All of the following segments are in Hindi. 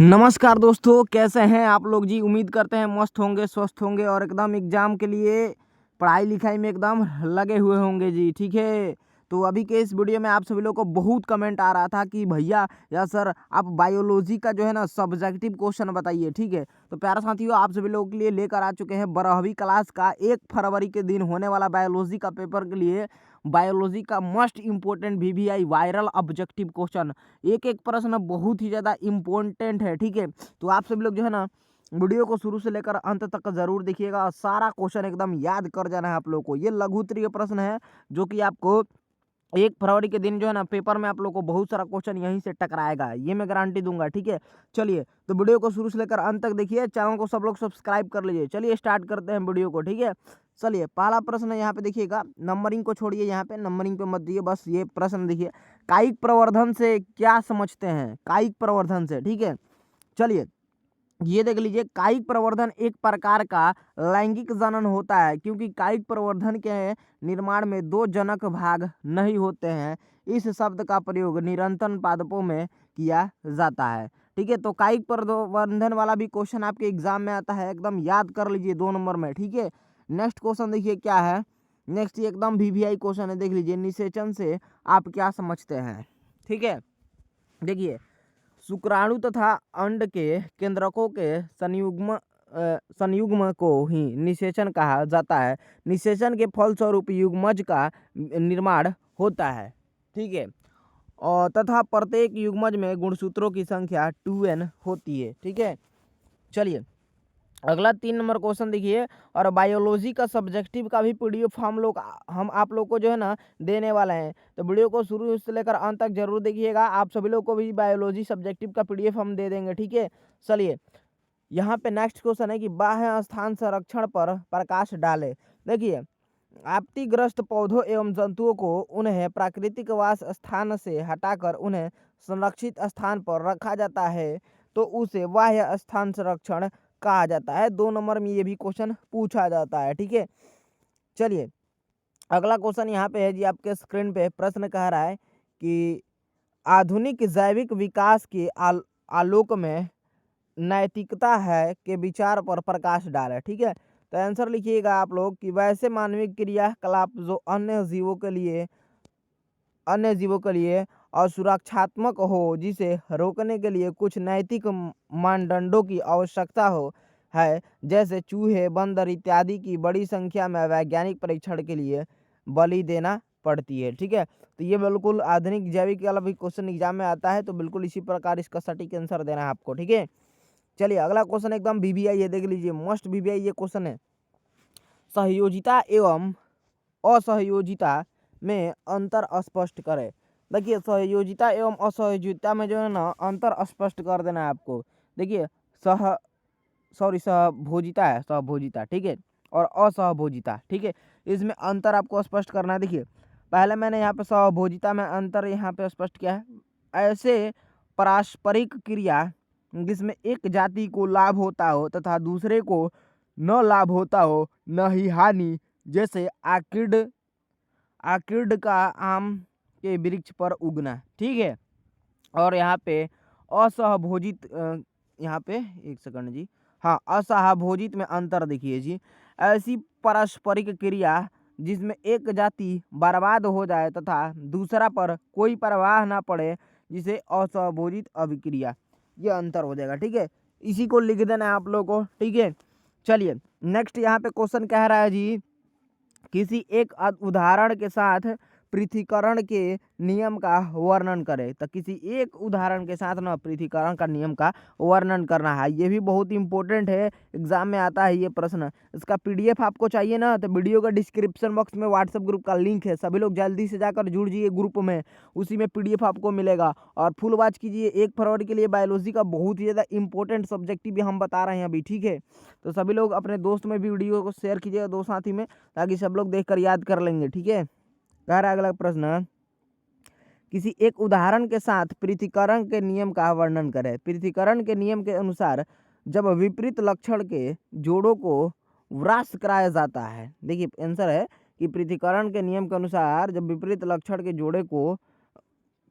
नमस्कार दोस्तों, कैसे हैं आप लोग जी। उम्मीद करते हैं मस्त होंगे, स्वस्थ होंगे और एकदम एग्जाम के लिए पढ़ाई लिखाई में एकदम लगे हुए होंगे जी। ठीक है, तो अभी के इस वीडियो में आप सभी लोग को बहुत कमेंट आ रहा था कि भैया या सर आप बायोलॉजी का जो है ना सब्जेक्टिव क्वेश्चन बताइए। ठीक है, तो प्यारे साथियों, आप सभी लोगों के लिए लेकर आ चुके हैं 12वीं क्लास का 1 फरवरी के दिन होने वाला बायोलॉजी का पेपर के लिए बायोलॉजी का most important VVI viral objective question. एक एक प्रश्न बहुत ही ज़्यादा इम्पोर्टेंट है। ठीक है, तो आप सभी लोग जो है ना वीडियो को शुरू से लेकर अंत तक जरूर देखिएगा और सारा क्वेश्चन एकदम याद कर जाना है आप लोग को। ये लघु उत्तरीय प्रश्न है जो कि आपको 1 फरवरी के दिन जो है ना पेपर में आप लोग को बहुत सारा क्वेश्चन यहीं से टकराएगा, ये मैं गारंटी दूंगा। ठीक है, चलिए तो वीडियो को शुरू से लेकर अंत तक देखिए, चैनल को सब लोग सब्सक्राइब कर लीजिए। चलिए स्टार्ट करते हैं वीडियो को। ठीक है, चलिए पहला प्रश्न यहाँ पे देखिएगा, नंबरिंग को छोड़िए, यहाँ पे नंबरिंग पे मत दिए, बस ये प्रश्न देखिए। कायिक प्रवर्धन से क्या समझते हैं? कायिक प्रवर्धन से, ठीक है, चलिए ये देख लीजिए। कायिक प्रवर्धन एक प्रकार का लैंगिक जनन होता है क्योंकि कायिक प्रवर्धन के निर्माण में दो जनक भाग नहीं होते हैं। इस शब्द का प्रयोग निरंतर पादपों में किया जाता है। ठीक है, तो कायिक प्रवर्धन वाला भी क्वेश्चन आपके एग्जाम में आता है, एकदम याद कर लीजिए 2 नंबर में। ठीक है, नेक्स्ट क्वेश्चन देखिए क्या है। नेक्स्ट ये एकदम वीवीआई क्वेश्चन है, देख लीजिए। निषेचन से आप क्या समझते हैं? ठीक है, देखिए शुक्राणु तथा अंड के केंद्रकों के संयुग्म को ही निषेचन कहा जाता है। निषेचन के फलस्वरूप युग्मज का निर्माण होता है। ठीक है, और तथा प्रत्येक युग्मज में गुणसूत्रों की संख्या 2n होती है। ठीक है, चलिए अगला 3 नंबर क्वेश्चन देखिए। और बायोलॉजी का सब्जेक्टिव का भी पीडीएफ हम आप लोग को जो है ना देने वाले हैं, तो वीडियो को शुरू से लेकर अंत तक जरूर देखिएगा। आप सभी लोग को भी बायोलॉजी सब्जेक्टिव का पीडीएफ हम दे देंगे। ठीक है, चलिए यहाँ पे नेक्स्ट क्वेश्चन है कि बाह्य स्थान संरक्षण पर प्रकाश डाले। देखिए, आपत्तिग्रस्त पौधों एवं जंतुओं को उन्हें प्राकृतिक वास स्थान से हटाकर उन्हें संरक्षित स्थान पर रखा जाता है, तो उसे बाह्य स्थान संरक्षण कहा जाता है। 2 नंबर में ये भी क्वेश्चन पूछा जाता है। ठीक है, चलिए अगला क्वेश्चन यहाँ पे है जी, आपके स्क्रीन पे प्रश्न कह रहा है कि आधुनिक जैविक विकास के आलोक में नैतिकता है के विचार पर प्रकाश डालें। ठीक है, तो आंसर लिखिएगा आप लोग कि वैसे मानवीय क्रियाकलाप जो अन्य जीवों के लिए और सुरक्षात्मक हो, जिसे रोकने के लिए कुछ नैतिक मानदंडों की आवश्यकता हो है, जैसे चूहे, बंदर इत्यादि की बड़ी संख्या में वैज्ञानिक परीक्षण के लिए बलि देना पड़ती है। ठीक है, तो ये बिल्कुल आधुनिक जैविक वाला भी क्वेश्चन एग्जाम में आता है, तो बिल्कुल इसी प्रकार इसका सटीक आंसर देना है आपको। ठीक है, चलिए अगला क्वेश्चन एकदम वीवीआई, ये देख लीजिए, मोस्ट वीवीआई ये क्वेश्चन है। सहयोजिता एवं असहयोजिता में अंतर स्पष्ट करें। देखिए सहयोजिता एवं असहयोजिता में जो है ना अंतर स्पष्ट कर देना है आपको। देखिए सहभोजिता है, सहभोजिता, ठीक है, और असहभोजिता। ठीक है, इसमें अंतर आपको स्पष्ट करना है। देखिए पहले मैंने यहाँ पे सहभोजिता में अंतर यहाँ पे स्पष्ट किया है। ऐसे पारस्परिक क्रिया जिसमें एक जाति को लाभ होता हो तथा दूसरे को न लाभ होता हो, न ही हानि, जैसे आर्किड का आम के वृक्ष पर उगना। ठीक है, और यहाँ पे असहभोजित यहाँ पे एक सेकंड जी, हाँ, असहभोजित में अंतर देखिए जी। ऐसी पारस्परिक क्रिया जिसमें एक जाति बर्बाद हो जाए तथा दूसरा पर कोई प्रभाव ना पड़े, जिसे असहभोजित अभिक्रिया, ये अंतर हो जाएगा। ठीक है, इसी को लिख देना है आप लोगों को। ठीक है, चलिए नेक्स्ट यहाँ पे क्वेश्चन कह रहा है जी, किसी एक उदाहरण के साथ पृथक्करण के नियम का वर्णन करें। तो किसी एक उदाहरण के साथ ना पृथक्करण का नियम का वर्णन करना है। ये भी बहुत इंपॉर्टेंट है, एग्जाम में आता है ये प्रश्न। इसका पीडीएफ आपको चाहिए ना, तो वीडियो का डिस्क्रिप्शन बॉक्स में व्हाट्सएप ग्रुप का लिंक है, सभी लोग जल्दी से जाकर जुड़ जाइए ग्रुप में, उसी में पीडीएफ आपको मिलेगा। और फुल वॉच कीजिए। 1 फरवरी के लिए बायोलॉजी का बहुत ही ज़्यादा इंपॉर्टेंट सब्जेक्टिव भी हम बता रहे हैं अभी। ठीक है, तो सभी लोग अपने दोस्त में भी वीडियो को शेयर कीजिएगा, दो साथी में, ताकि सब लोग देख कर याद कर लेंगे। ठीक है, कह रहा है अगला प्रश्न, किसी एक उदाहरण के साथ पृथक्करण के नियम का वर्णन करें। पृथक्करण के नियम के अनुसार जब विपरीत लक्षण के जोड़ों को व्रास कराया जाता है। देखिए आंसर है कि पृथक्करण के नियम के अनुसार जब विपरीत लक्षण के जोड़े को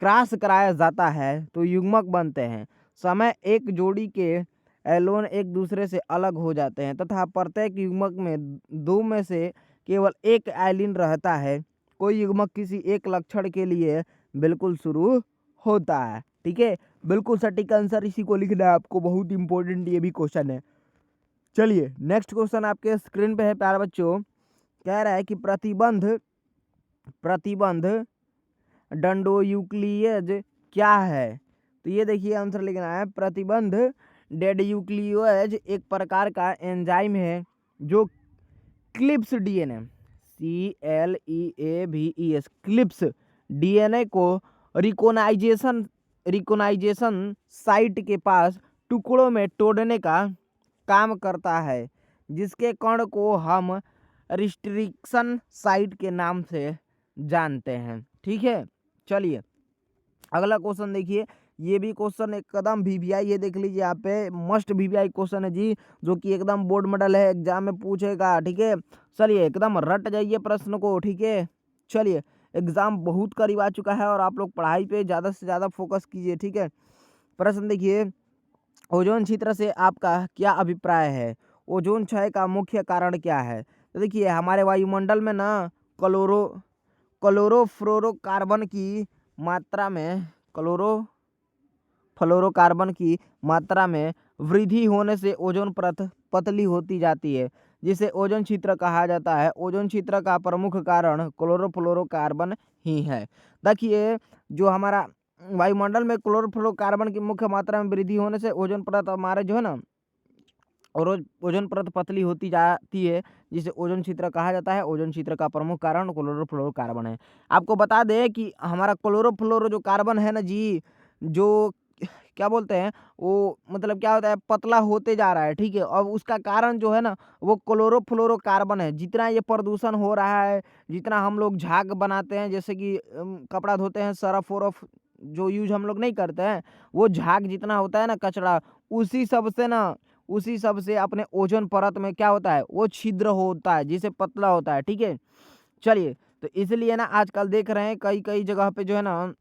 क्रॉस कराया जाता है तो युग्मक बनते हैं। समय एक जोड़ी के एलोन एक दूसरे से अलग हो जाते हैं तथा प्रत्येक युग्मक में दो में से केवल एक एलिन रहता है। कोई युग्मक किसी एक लक्षण के लिए बिल्कुल शुरू होता है। ठीक है, बिल्कुल सटीक आंसर इसी को लिखना है आपको, बहुत इंपॉर्टेंट ये भी क्वेश्चन है। चलिए नेक्स्ट क्वेश्चन आपके स्क्रीन पे है प्यारे बच्चों। कह रहा है कि प्रतिबंध डेंड्रोयूक्लियज क्या है? तो ये देखिए आंसर लिखना है, प्रतिबंध डेंड्रोयूक्लियज एक प्रकार का एंजाइम है जो clips DNA CLEAVES clips DNA को रिकोनाइजेशन साइट के पास टुकड़ों में तोड़ने का काम करता है, जिसके कण को हम रिस्ट्रिक्शन साइट के नाम से जानते हैं। ठीक है, चलिए अगला क्वेश्चन देखिए। ये भी क्वेश्चन एकदम VVI, ये देख लीजिए यहाँ पे मस्ट VVI क्वेश्चन है जी, जो कि एकदम बोर्ड मॉडल है, एग्जाम में पूछेगा। ठीक है, चलिए एकदम रट जाइए प्रश्न को। ठीक है, चलिए एग्जाम बहुत करीब आ चुका है और आप लोग पढ़ाई पे ज़्यादा से ज़्यादा फोकस कीजिए। ठीक है, प्रश्न देखिए, ओजोन क्षेत्र से आपका क्या अभिप्राय है? ओजोन क्षय का मुख्य कारण क्या है? तो देखिए हमारे वायुमंडल में ना क्लोरोफ्लोरोकार्बन की मात्रा में फ्लोरोकार्बन की मात्रा में वृद्धि होने से ओजोन परत पतली होती जाती है, जिसे ओजोन छिद्र कहा जाता है। ओजोन छिद्र का प्रमुख कारण क्लोरोफ्लोरोकार्बन ही है। देखिए जो हमारा वायुमंडल में क्लोरोफ्लोरोकार्बन की मुख्य मात्रा में वृद्धि होने से ओजोन परत हमारे जो है ना, और ओजोन परत पतली होती जाती है, जिसे ओजोन छिद्र कहा जाता है। ओजोन छिद्र का प्रमुख कारण क्लोरोफ्लोरोकार्बन है। आपको बता दें कि हमारा क्लोरोफ्लोरो जो कार्बन है ना जी, जो क्या बोलते हैं वो, मतलब क्या होता है, पतला होते जा रहा है। ठीक है, अब उसका कारण जो है ना वो क्लोरोफ्लोरोकार्बन है। जितना ये प्रदूषण हो रहा है, जितना हम लोग झाग बनाते हैं, जैसे कि कपड़ा धोते हैं, सरफ वरफ जो यूज हम लोग नहीं करते हैं, वो झाग जितना होता है ना कचरा, उसी सब से अपने ओजोन परत में क्या होता है, वो छिद्र होता है, जिसे पतला होता है। ठीक है, चलिए तो इसलिए ना आजकल देख रहे हैं कई कई जगह पे जो है ना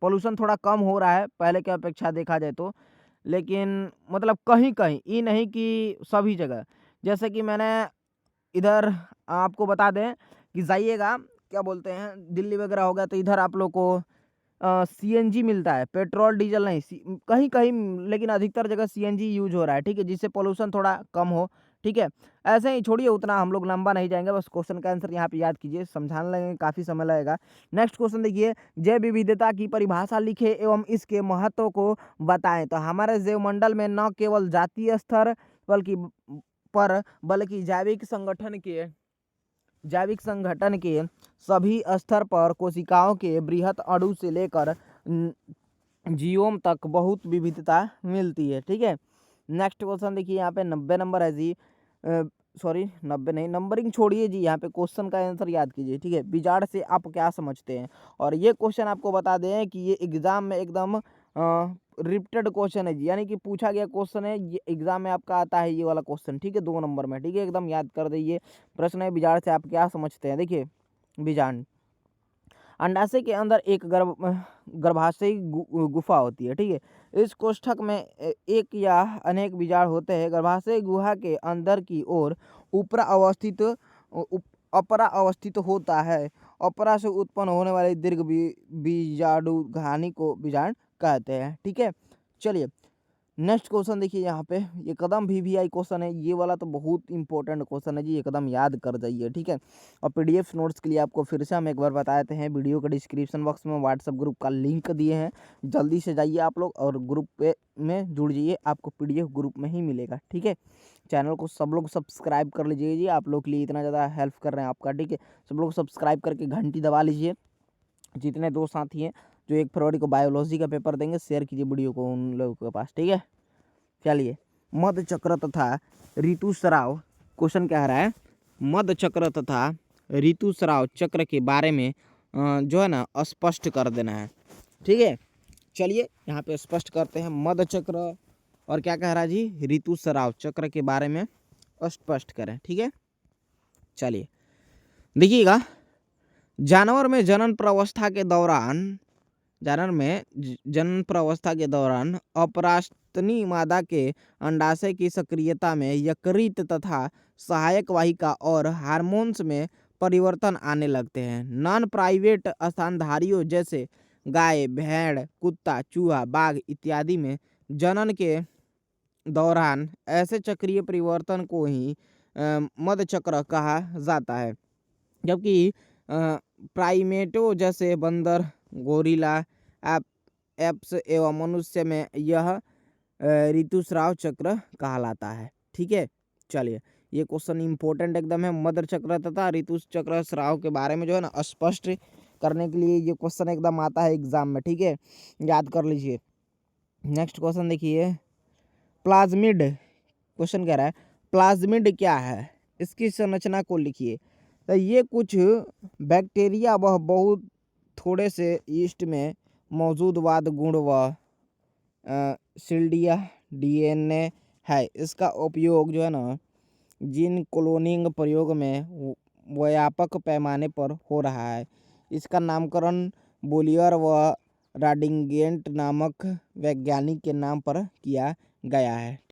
पोल्यूशन थोड़ा कम हो रहा है पहले के अपेक्षा देखा जाए तो, लेकिन मतलब कहीं कहीं, ये नहीं कि सभी जगह। जैसे कि मैंने इधर आपको बता दें कि जाइएगा, क्या बोलते हैं, दिल्ली वगैरह हो गया, तो इधर आप लोग को CNG मिलता है, पेट्रोल डीजल नहीं, कहीं कहीं, लेकिन अधिकतर जगह CNG यूज हो रहा है। ठीक है, जिससे पोल्यूशन थोड़ा कम हो। ठीक है, ऐसे ही छोड़िए, उतना हम लोग लंबा नहीं जाएंगे, बस क्वेश्चन का आंसर यहाँ पे याद कीजिए, समझाने लगेंगे काफ़ी समय लगेगा। नेक्स्ट क्वेश्चन देखिए, जैव विविधता की परिभाषा लिखे एवं इसके महत्व को बताएं। तो हमारे जैवमंडल में न केवल जातीय स्तर बल्कि जैविक संगठन के सभी स्तर पर कोशिकाओं के बृहत अणु से लेकर जीवों तक बहुत विविधता मिलती है। ठीक है, नेक्स्ट क्वेश्चन देखिए, यहाँ पे 90 नंबर है जी, सॉरी 90 नहीं, नंबरिंग छोड़िए जी, यहाँ पे क्वेश्चन का आंसर याद कीजिए। ठीक है, बीजाड़ से आप क्या समझते हैं? और ये क्वेश्चन आपको बता दें कि ये एग्जाम में एकदम रिपीटेड क्वेश्चन है जी, यानी कि पूछा गया क्वेश्चन है, ये एग्जाम में आपका आता है ये वाला क्वेश्चन। ठीक है, 2 नंबर में। ठीक है, एकदम याद कर दीजिए। प्रश्न है, बीजाड़ से आप क्या समझते हैं? देखिए बीजांड, अंडाशय के अंदर एक गर्भाशयी गुफा होती है। ठीक है, इस कोष्ठक में एक या अनेक बीजांड होते हैं। गर्भाशय गुहा के अंदर की ओर अपरा अवस्थित होता है। अपरा से उत्पन्न होने वाले दीर्घ बीजाणुघानी को बीजांड कहते हैं। ठीक है, चलिए नेक्स्ट क्वेश्चन देखिए, यहाँ पे ये कदम VVI क्वेश्चन है, ये वाला तो बहुत इंपॉर्टेंट क्वेश्चन है जी, एकदम याद कर जाइए। ठीक है, और PDF नोट्स के लिए आपको फिर से हम एक बार बता देते हैं, वीडियो के डिस्क्रिप्शन बॉक्स में व्हाट्सएप ग्रुप का लिंक दिए हैं, जल्दी से जाइए आप लोग और ग्रुप पे में जुड़ जाइए, आपको PDF ग्रुप में ही मिलेगा। ठीक है, चैनल को सब लोग सब्सक्राइब कर लीजिए जी, आप लोग के लिए इतना ज़्यादा हेल्प कर रहे हैं आपका। ठीक है, सब लोग सब्सक्राइब करके घंटी दबा लीजिए। जितने दो साथी हैं जो 1 फरवरी को बायोलॉजी का पेपर देंगे, शेयर कीजिए वीडियो को उन लोगों के पास। ठीक है, चलिए मध्य चक्र तथा ऋतुस्राव क्वेश्चन क्या रहा है, मध्य चक्र तथा ऋतुस्राव चक्र के बारे में जो है ना स्पष्ट कर देना है। ठीक है, चलिए यहाँ पे स्पष्ट करते हैं, मध्य चक्र और क्या कह रहा है जी, ऋतुस्राव चक्र के बारे में स्पष्ट करें। ठीक है, चलिए देखिएगा, जानवर में जनन प्रावस्था के दौरान जानवर में जन्म प्रावस्था के दौरान अपरास्तनी मादा के अंडाशय की सक्रियता में यकृत तथा सहायक वाहिका और हार्मोन्स में परिवर्तन आने लगते हैं। नॉन प्राइवेट स्तनधारियों जैसे गाय, भेड़, कुत्ता, चूहा, बाघ इत्यादि में जनन के दौरान ऐसे चक्रीय परिवर्तन को ही मध्य चक्र कहा जाता है। जबकि प्राइमेटो जैसे बंदर, गोरिल्ला, एप्स एवं मनुष्य में यह ऋतुस्राव चक्र कहलाता है। ठीक है, चलिए ये क्वेश्चन इंपॉर्टेंट एकदम है। मदर चक्र तथा ऋतु चक्र स्राव के बारे में जो है ना स्पष्ट करने के लिए ये क्वेश्चन एकदम आता है एग्जाम में। ठीक है, याद कर लीजिए। नेक्स्ट क्वेश्चन देखिए, प्लाज्मिड क्वेश्चन कह रहा है प्लाज्मिड क्या है, इसकी संरचना को लिखिए। तो ये कुछ बैक्टीरिया व बहुत थोड़े से यीस्ट में मौजूद वाद गुण व सिल्डिया डीएनए है। इसका उपयोग जो है ना जीन क्लोनिंग प्रयोग में व्यापक पैमाने पर हो रहा है। इसका नामकरण बोलियर व राडिंगेंट नामक वैज्ञानिक के नाम पर किया गया है।